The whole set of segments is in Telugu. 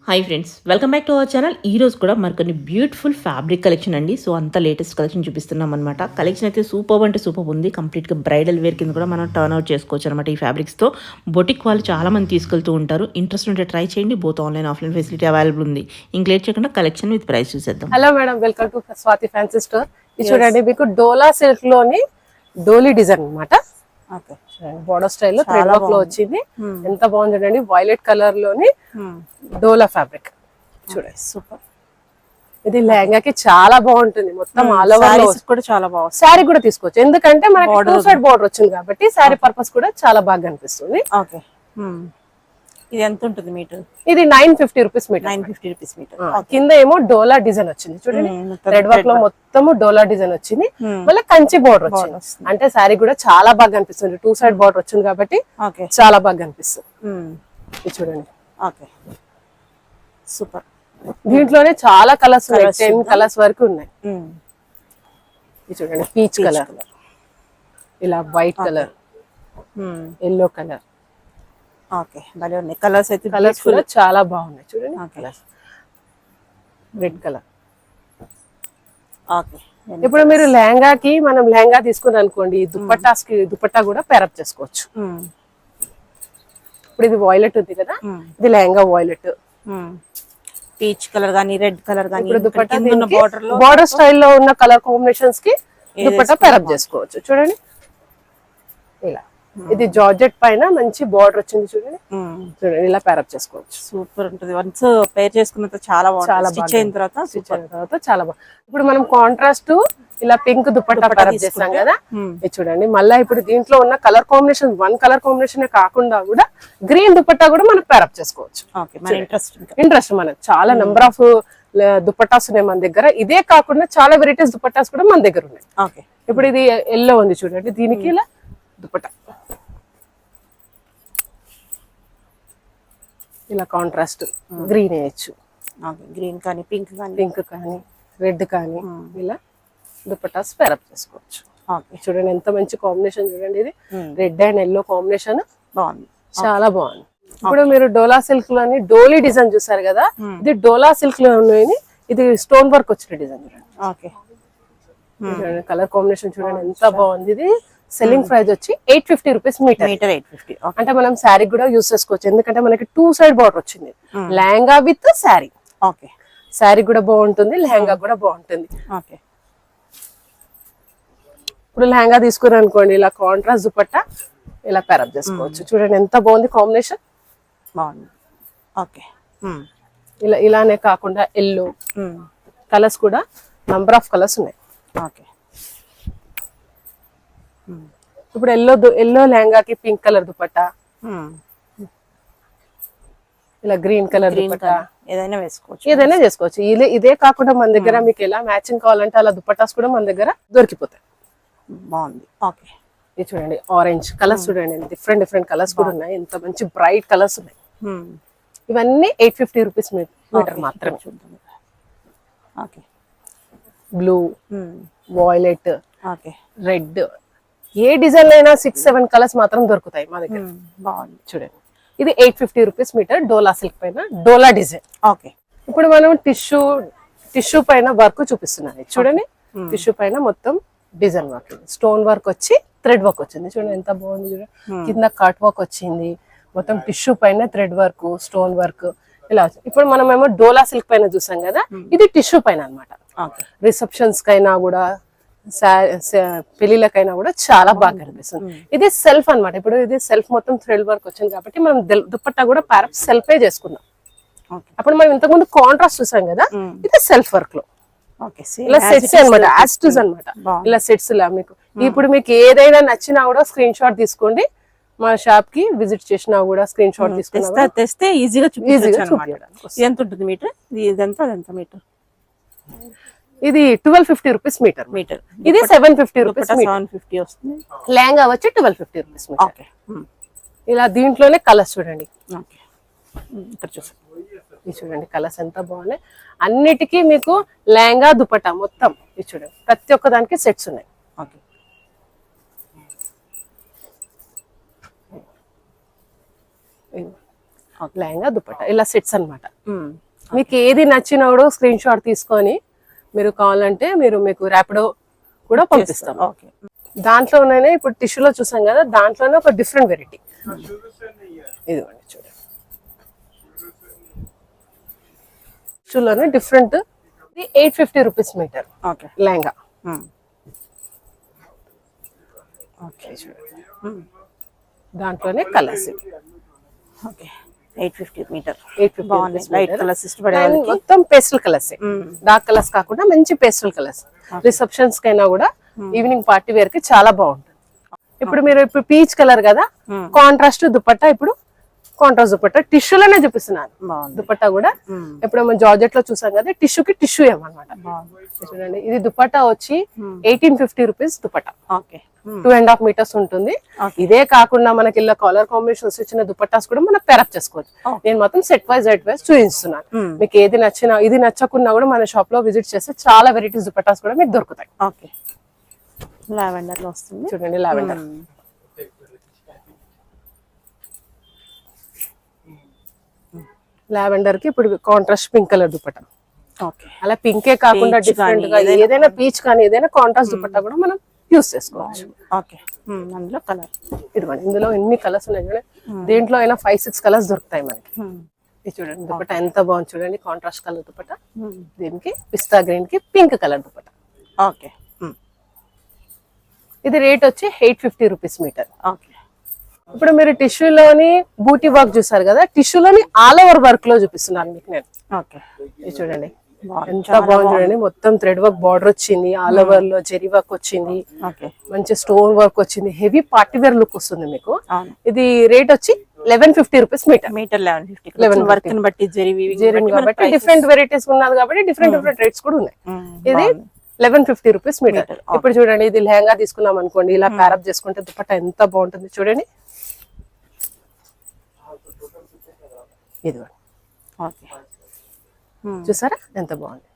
Hi friends, welcome back to our channel. ఈ రోజు కూడా మరికొన్ని బ్యూటిఫుల్ ఫ్యాబ్రిక్ కలెక్షన్ అండి. సో అంత లేటెస్ట్ కలెక్షన్ చూపిస్తున్నాం అనమాట. కలెక్షన్ అయితే సూపర్ అంటే సూపర్ ఉంది. కంప్లీట్గా బ్రైడల్ వేర్ కింద కూడా మనం టర్న్ అవుట్ చేసుకోవచ్చు అనమాట. ఈ ఫ్యాబ్రిక్స్తో బొటిక్ వాళ్ళు చాలా మంది తీసుకెళ్తూ ఉంటారు. ఇంట్రెస్ట్ ఉంటే ట్రై చేయండి. Both online offline facility available ఉంది. ఇంక లేట్ చేయకుండా కలెక్షన్ విత్ ప్రైస్ చూసేద్దాం. Hello madam, welcome to Swathi fancy store. ఇది చూడండి, మీకు డోలా సిల్క్ లోని డోలీ డిజైన్ అనమాట. బోర్డర్ స్టైల్ లో థ్రెడ్ వర్క్ లో వచ్చింది. ఎంత బాగుంది చూడండి, వైలెట్ కలర్ లోని డోలా ఫ్యాబ్రిక్ చూడండి, సూపర్. ఇది లెహంగాకి చాలా బాగుంటుంది. మొత్తం ఆల్ ఓవర్ కూడా చాలా బాగుంది. శారీ కూడా తీసుకోవచ్చు, ఎందుకంటే మనకి టూ సైడ్ బోర్డర్ వచ్చింది కాబట్టి శారీ పర్పస్ కూడా చాలా బాగా అనిపిస్తుంది. ఓకే, ఇది ఎంత ఉంటుంది మీటర్? ఇది 950 రూపీస్ మీటర్. 950 rupees metre. కింద ఏమో డోలా డిజైన్ వచ్చింది చూడండి, రెడ్ వర్క్ లో మొత్తము డోలా డిజైన్ వచ్చింది. మళ్ళీ కంచి బోర్డర్ వచ్చింది, అంటే శారీ కూడా చాలా బాగా అనిపిస్తుంది. టూ సైడ్ బోర్డర్ వచ్చింది కాబట్టి చాలా బాగా అనిపిస్తుంది. ఇది చూడండి, ఓకే సూపర్. దీంట్లోనే చాలా కలర్స్ ఉన్నాయి, 10 కలర్స్ వరకు ఉన్నాయి. ఇది చూడండి, పీచ్ కలర్, ఇలా white colour, yellow colour. Okay, భలే ఉన్నాయి కలర్స్ అయితే. కలర్స్ కూడా చాలా బాగున్నాయి చూడండి. Colours red colour. ఓకే, ఇప్పుడు మీరు లెహంగాకి మనం లెహంగా తీసుకుని అనుకోండి, దుపట్టా కూడా పేరప్ చేసుకోవచ్చు. ఇప్పుడు ఇది వాయిలెట్ ఉంది కదా, ఇది లెహంగా వాయిలెట్. పీచ్ కలర్ గానీ రెడ్ కలర్ గానీ, ఇప్పుడు దుపట్టా బార్డర్ లో బార్డర్ స్టైల్లో ఉన్న కలర్ కాంబినేషన్స్ కి దుపట్టా పేరప్ చేసుకోవచ్చు చూడండి. ఇలా ఇది జార్జెట్ పైన మంచి బార్డర్ వచ్చింది చూడండి. చూడండి, ఇలా పేరప్ చేసుకోవచ్చు. సూపర్ ఉంటుంది. వన్స్ పేర్ చేసుకున్న చాలా బాగుంటుంది. స్టిచ్ అయిన తర్వాత చాలా బాగుంది. ఇప్పుడు మనం కాంట్రాస్ట్ ఇలా పింక్ దుపట్టా పేరప్ చేస్తాం కదా, ఇది చూడండి. మళ్ళీ ఇప్పుడు దీంట్లో ఉన్న colour combination, one colour combination కాకుండా కూడా గ్రీన్ దుపట్టా కూడా మనం పేరప్ చేసుకోవచ్చు. ఇంట్రెస్ట్ మనకు చాలా నెంబర్ ఆఫ్ దుపట్టాస్ ఉన్నాయి మన దగ్గర. ఇదే కాకుండా చాలా వెరైటీస్ దుపట్టాస్ కూడా మన దగ్గర ఉన్నాయి. ఓకే, ఇప్పుడు ఇది ఎల్లో ఉంది చూడండి, దీనికి ఇలా దుపట్టా ఇలా కాంట్రాస్ట్ గ్రీన్ వేయచ్చు. గ్రీన్ కానీ పింక్ కానీ రెడ్ కానీ ఇలా దుపట్టాస్ పేరప్ చేసుకోవచ్చు. చూడండి ఎంత మంచి కాంబినేషన్ చూడండి. ఇది రెడ్ అండ్ ఎల్లో కాంబినేషన్ బాగుంది, చాలా బాగుంది. ఇప్పుడు మీరు డోలా సిల్క్ లోని డోలీ డిజైన్ చూసారు కదా, ఇది డోలా సిల్క్ లో ఇది స్టోన్ వర్క్ వచ్చిన డిజైన్ చూడండి. ఓకే, కలర్ కాంబినేషన్ చూడండి ఎంత బాగుంది. ఇది సెల్లింగ్ ప్రైస్ వచ్చి 850 రూపీస్ మీటర్. 850. అంటే మనం శారీ కూడా యూజ్ చేసుకోవచ్చు, ఎందుకంటే మనకి టూ సైడ్ బార్డర్ వచ్చింది. లెహంగా విత్ శారీ. ఓకే, శారీ కూడా బాగుంటుంది, లెహంగా కూడా బాగుంటుంది. ఓకే, ఇప్పుడు లెహంగా తీసుకుని అనుకోండి, ఇలా కాంట్రాస్ట్ దుపట్టా ఇలా పేరప్ చేసుకోవచ్చు. చూడండి ఎంత బాగుంది కాంబినేషన్, బాగుంది. ఓకే, ఇలానే కాకుండా ఎల్లో కలర్స్ కూడా నంబర్ ఆఫ్ కలర్స్ ఉన్నాయి. ఓకే, ఇప్పుడు ఎల్లో లెహంగాకి పింక్ కలర్ దుపట్టా, ఇలా గ్రీన్ కలర్ దుపట్టా ఏదైనా చేసుకోవచ్చు. ఇదే కాకుండా మన దగ్గర మీకు ఎలా మ్యాచింగ్ కావాలంటే అలా దుపట్టాస్ కూడా మన దగ్గర దొరికిపోతాయి. బాగుంది. ఓకే, ఇది చూడండి ఆరెంజ్ కలర్స్ చూడండి, డిఫరెంట్ కలర్స్ కూడా ఉన్నాయి. ఎంత మంచి బ్రైట్ కలర్స్ ఉన్నాయి. ఇవన్నీ 850 రూపీస్ మీటర్ మాత్రమే. చూద్దాం. Okay, blue, violet, okay, red, ఏ డిజైన్ అయినా 6-7 కలర్స్ మాత్రం దొరుకుతాయి మా దగ్గర. బాగుంది చూడండి, ఇది 850 రూపీస్ మీటర్ డోలా సిల్క్ పైన డోలా డిజైన్. ఓకే, ఇప్పుడు మనం టిష్యూ పైన వర్క్ చూపిస్తున్నాను చూడండి. టిష్యూ పైన మొత్తం డిజైన్ వర్క్, స్టోన్ వర్క్ వచ్చి థ్రెడ్ వర్క్ వచ్చింది. చూడండి ఎంత బాగుంది. చూడండి కింద కట్ వర్క్ వచ్చింది, మొత్తం టిష్యూ పైన థ్రెడ్ వర్క్, స్టోన్ వర్క్ ఇలా వచ్చింది. ఇప్పుడు మనం ఏమో డోలా సిల్క్ పైన చూసాం కదా, ఇది టిష్యూ పైన అనమాట. రిసెప్షన్స్ కైనా కూడా పెళ్లిళ్ళకైనా కూడా చాలా బాగా కనిపిస్తుంది. ఇది సెల్ఫ్ అనమాట. ఇప్పుడు ఇది సెల్ఫ్ మొత్తం థ్రెడ్ వర్క్ వచ్చింది కాబట్టి మనం దుపట్టా కూడా పేరప్ సెల్ఫే చేసుకున్నాం. అప్పుడు మనం ఇంతకుముందు కాంట్రాస్ట్ చూసాం కదా, ఇది సెల్ఫ్ వర్క్ లో ఇలా సెట్స్ అనమాట, యాస్టూస్ అనమాట. ఇలా సెట్స్ లా మీకు ఇప్పుడు మీకు ఏదైనా నచ్చినా కూడా స్క్రీన్ షాట్ తీసుకోండి. మా షాప్ కి విజిట్ చేసినా కూడా స్క్రీన్ షాట్ తెస్తే ఈజీగా చూపించడానికి. ఎంత ఉంటుంది మీటర్? ఇదంతా మీటర్. ఇది 1250 రూపీస్ మీటర్. ఇది 750 రూపీస్. 750 వస్తుంది. లెహంగా వచ్చి 1250 రూపీస్ మీటర్. ఇలా దీంట్లోనే కలర్స్ చూడండి. ఇక్కడ చూడండి కలర్స్ ఎంత బాగున్నాయి. అన్నిటికీ మీకు లెహంగా దుపట్టా మొత్తం ఇది చూడండి, ప్రతి ఒక్క దానికి సెట్స్ ఉన్నాయి. ఓకే, లెహంగా దుపట్టా ఇలా సెట్స్ అన్నమాట. మీకు ఏది నచ్చినోడు స్క్రీన్ షాట్ తీసుకొని మీరు కావాలంటే మీకు ర్యాపిడో కూడా పంపిస్తాం. ఓకే. దాంట్లోనే ఇప్పుడు టిష్యూలో చూసాం కదా, దాంట్లోనే ఒక డిఫరెంట్ వెరైటీ ఇదిగోండి చూడండి. టిష్యూలోనే డిఫరెంట్, ఇది 850 rupees metre okay. Lehenga. Okay చూడండి దాంట్లోనే కలర్స్. ఓకే. 850 మీటర్. 850 బాగుంది. లైట్ కలర్స్ ఇష్టపడే And వాళ్ళకి మొత్తం పేస్టల్ కలర్స్, డార్క్ కలర్స్ కాకుండా మంచి పేస్టల్ కలర్స్. రిసెప్షన్స్ కైనా కూడా ఈవినింగ్ పార్టీ వేర్ కి చాలా బాగుంటుంది. ఇప్పుడు మీరు పీచ్ కలర్ కదా, కాంట్రాస్ట్ దుపట్టా, ఇప్పుడు కాంట్రాస్ట్ దుపట్టా టిష్యూలోనే చూపిస్తున్నాను. దుపట్టా కూడా ఇప్పుడు మనం జార్జెట్ లో చూసాం కదా, టిష్యూకి టిష్యూ ఏమన్నమాట. చూడండి ఇది దుపట్టా వచ్చి 1850 రూపీస్ దుపట్టా. ఓకే. 2.5 మీటర్స్ ఉంటుంది. ఇదే కాకుండా మనకి ఇలా కలర్ కాంబినేషన్స్ ఇచ్చిన దుపట్టాస్ కూడా మనం పేరప్ చేసుకోవచ్చు. నేను మొత్తం సెట్ వైజ్ చూపిస్తున్నాను. మీకు ఏది నచ్చినా, ఇది నచ్చకున్నా కూడా మన షాప్ లో విజిట్ చేస్తే చాలా వెరైటీస్ దుపట్టాస్ కూడా మీకు దొరుకుతాయి. ఓకే. లావెండర్ లో వస్తుంది చూడండి లావెండర్. లావెండర్ కి ఇప్పుడు contrast pink colour dupatta. Okay. అలా పింకే కాకుండా డిఫరెంట్ గా ఏదైనా పీచ్ కానీ ఏదైనా కాంట్రాస్ట్ దుపట్టా కూడా మనం యూస్ చేసుకోవచ్చు. ఓకే. అందులో కలర్ ఇదిగోండి, ఇందులో ఎన్ని కలర్స్ ఉన్నాయి చూడండి. దీంట్లో అయినా 5-6 కలర్స్ దొరుకుతాయి మనకి. ఇది చూడండి దుపట్టా ఎంత బాగుంది చూడండి, కాంట్రాస్ట్ కలర్ దుపట్టా. దీనికి పిస్తా గ్రీన్ కి పింక్ కలర్ దుపట్టా. ఓకే. ఇది రేట్ వచ్చి 850 రూపీస్ మీటర్. ఓకే. ఇప్పుడు మీరు టిష్యూలోని బూటీ వర్క్ చూసారు కదా, టిష్యూలోని ఆల్ ఓవర్ వర్క్ లో చూపిస్తున్నాను మీకు నేను. ఓకే. ఇది చూడండి ఎంత బాగుంది చూడండి, మొత్తం థ్రెడ్ వర్క్ బార్డర్ వచ్చింది, ఆల్ ఓవర్ లో జెరీ వర్క్ వచ్చింది, మంచి స్టోన్ వర్క్ వచ్చింది, హెవీ పార్టీ వేర్ లుక్ వస్తుంది మీకు. ఇది రేట్ వచ్చి 1150 రూపీస్ మీటర్. మీటర్ 1150. వర్క్ ని బట్టి జెరీ కాబట్టి డిఫరెంట్ వెరైటీస్ ఉన్నది కాబట్టి డిఫరెంట్ రేట్స్ కూడా ఉన్నాయి. ఇది 1150 రూపీస్ మీటర్. ఇప్పుడు చూడండి ఇది లెహంగా తీసుకున్నాం అనుకోండి, ఇలా ప్యారప్ చేసుకుంటే దుపట్టా ఎంత బాగుంటుంది చూడండి. ఇదిగోండి చూసారా ఎంత బాగుంది.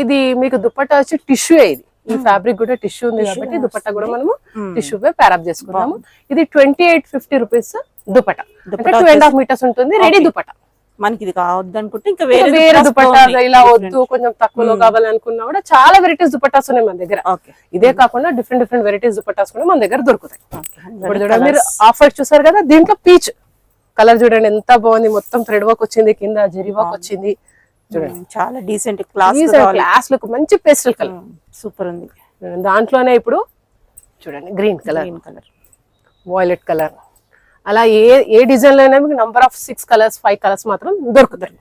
ఇది మీకు దుపట్టా వచ్చి టిష్యూ, ఇది ఈ ఫ్యాబ్రిక్ కూడా టిష్యూ ఉంది కాబట్టి దుపట్టా కూడా మనము టిష్యూ పై ప్యారప్ చేసుకున్నాము. ఇది 2850 రూపీస్ దుపట్టా. 2.5 మీటర్స్ ఉంటుంది రెడీ దుపట్టా. మనకి ఇది కావద్దు అనుకుంటే ఇంకా వేరే దుపట్టా ఇలా వద్దు కొంచెం తక్కువలో కావాలనుకున్నా కూడా చాలా వెరైటీస్ దుపట్టాస్ ఉన్నాయి మన దగ్గర. ఇదే కాకుండా డిఫరెంట్ వెరైటీస్ దుపట్టాస్ కూడా మన దగ్గర దొరుకుతాయి. ఇప్పుడు చూడండి మీరు ఆఫర్ చూసారు కదా, దీంట్లో పీచ్ కలర్ చూడండి ఎంత బాగుంది, మొత్తం థ్రెడ్ వర్క్ వచ్చింది, కింద జెరీ వర్క్ వచ్చింది. చూడండి చాలా డీసెంట్ క్లాస్ లుక్, మంచి పేస్టల్ కలర్ సూపర్ ఉంది. దాంట్లోనే ఇప్పుడు చూడండి గ్రీన్ కలర్, వాయిలెట్ కలర్, అలా ఏ డిజైన్ లోనే మీకు నంబర్ ఆఫ్ 6 కలర్స్ 5 కలర్స్ మాత్రం దొరుకుతాయి.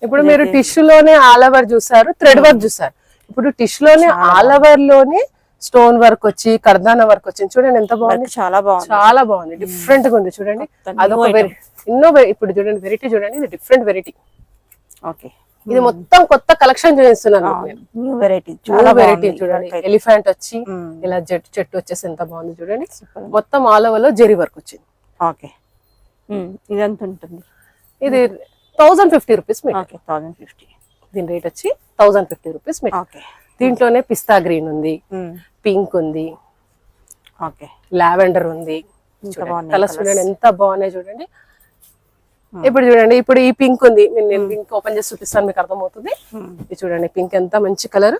ఇప్పుడు మీరు టిష్యూలోనే ఆల్ ఓవర్ చూసారు, థ్రెడ్ వర్క్ చూసారు. ఇప్పుడు టిష్యూలోనే ఆల్ ఓవర్ లోనే స్టోన్ వర్క్ వచ్చి కర్దానా వర్క్ వచ్చింది. చూడండి ఎంత బాగుంది, చాలా బాగుంది, డిఫరెంట్ గా ఉంది చూడండి. అదొక ఇప్పుడు చూడండి వెరైటీ చూడండి, ఇది డిఫరెంట్ వెరైటీ. ఓకే. ఇది మొత్తం కొత్త కలెక్షన్ చూపిస్తున్నాను. న్యూ వెరైటీ, చాలా వెరైటీ చూడండి. ఎలిఫెంట్ వచ్చి ఇలా చెట్టు వచ్చేసి ఎంత బాగుంది చూడండి. మొత్తం ఆల్ ఓవర్ లో జెరీ వర్క్ వచ్చింది. ఓకే. ఇదంతా ఉంటుంది. ఇది 1050 రూపీస్ మీటర్. 1050. దీని రేట్ వచ్చి 1050 రూపీస్ మీటర్. దీంట్లోనే పిస్తా గ్రీన్ ఉంది, పింక్ ఉంది, లావెండర్ ఉంది. కలర్స్ చూడండి ఎంత బాగున్నాయి చూడండి. ఇప్పుడు చూడండి, ఇప్పుడు ఈ పింక్ ఉంది, నేను పింక్ ఓపెన్ చేసి చూపిస్తాను మీకు అర్థమవుతుంది. ఇది చూడండి పింక్ ఎంత మంచి కలర్,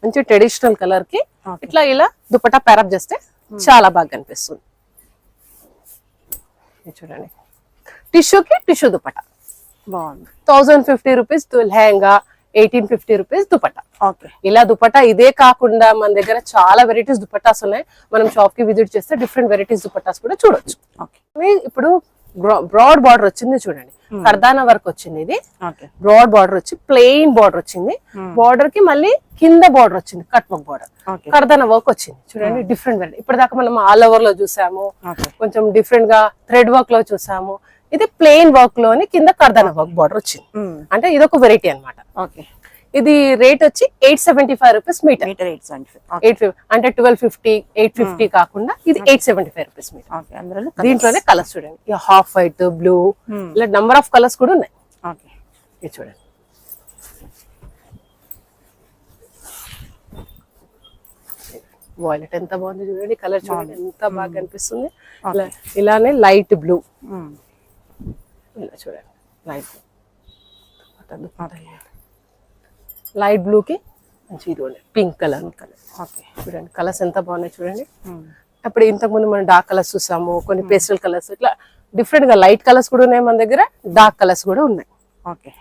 మంచి ట్రెడిషనల్ కలర్ కి ఇట్లా ఇలా దుపట్టా ప్యారప్ చేస్తే చాలా బాగా కనిపిస్తుంది. చూడండి టిష్యూకి టిష్యూ దుపట్టా బాగుంది. 1050 రూపీస్ లెహంగా, 1850 రూపీస్ దుపట్టా. ఇలా దుపట్టా ఇదే కాకుండా మన దగ్గర చాలా వెరైటీస్ దుపట్టాస్ ఉన్నాయి. మనం షాప్ కి విజిట్ చేస్తే డిఫరెంట్ వెరైటీస్ దుపట్టాస్ కూడా చూడొచ్చు. ఇప్పుడు బ్రాడ్ బార్డర్ వచ్చింది చూడండి, కర్దానా వర్క్ వచ్చింది. ఇది బ్రాడ్ బార్డర్ వచ్చి ప్లెయిన్ బార్డర్ వచ్చింది. బార్డర్ కి మళ్ళీ కింద బార్డర్ వచ్చింది, కట్ వర్క్ బార్డర్, కర్దానా వర్క్ వచ్చింది చూడండి. డిఫరెంట్ వెరైటీ ఇప్పటిదాకా మనం ఆల్ ఓవర్ లో చూసాము, కొంచెం డిఫరెంట్ గా థ్రెడ్ వర్క్ లో చూసాము. ఇది ప్లెయిన్ వర్క్ లోని కింద కర్దానా వర్క్ బార్డర్ వచ్చింది. అంటే ఇది ఒక వెరైటీ అనమాట. ఇది రేట్ వచ్చి 875 రూపీస్ మీటర్. 850 అంటే 1250 850 కాకుండా ఇది 875 రూపీస్ మీటర్. దీంట్లోనే కలర్స్ చూడండి, హాఫ్ వైట్, బ్లూ, ఇలా నంబర్ ఆఫ్ కలర్స్ కూడా ఉన్నాయి. ఇది చూడండి వాయిలెట్ ఎంత బాగుంది చూడండి, కలర్ చూడండి ఎంత బాగా కనిపిస్తుంది. ఇలానే లైట్ బ్లూ, ఇలా చూడండి లైట్ బ్లూకి మంచి ఇదిగోండి పింక్ కలర్. ఓకే. చూడండి కలర్స్ ఎంత బాగున్నాయి చూడండి. అప్పుడు ఇంతకుముందు మనం డార్క్ కలర్స్ చూసాము, కొన్ని పేస్టల్ కలర్స్, ఇట్లా డిఫరెంట్ గా లైట్ కలర్స్ కూడా ఉన్నాయి మన దగ్గర, డార్క్ కలర్స్ కూడా ఉన్నాయి. ఓకే.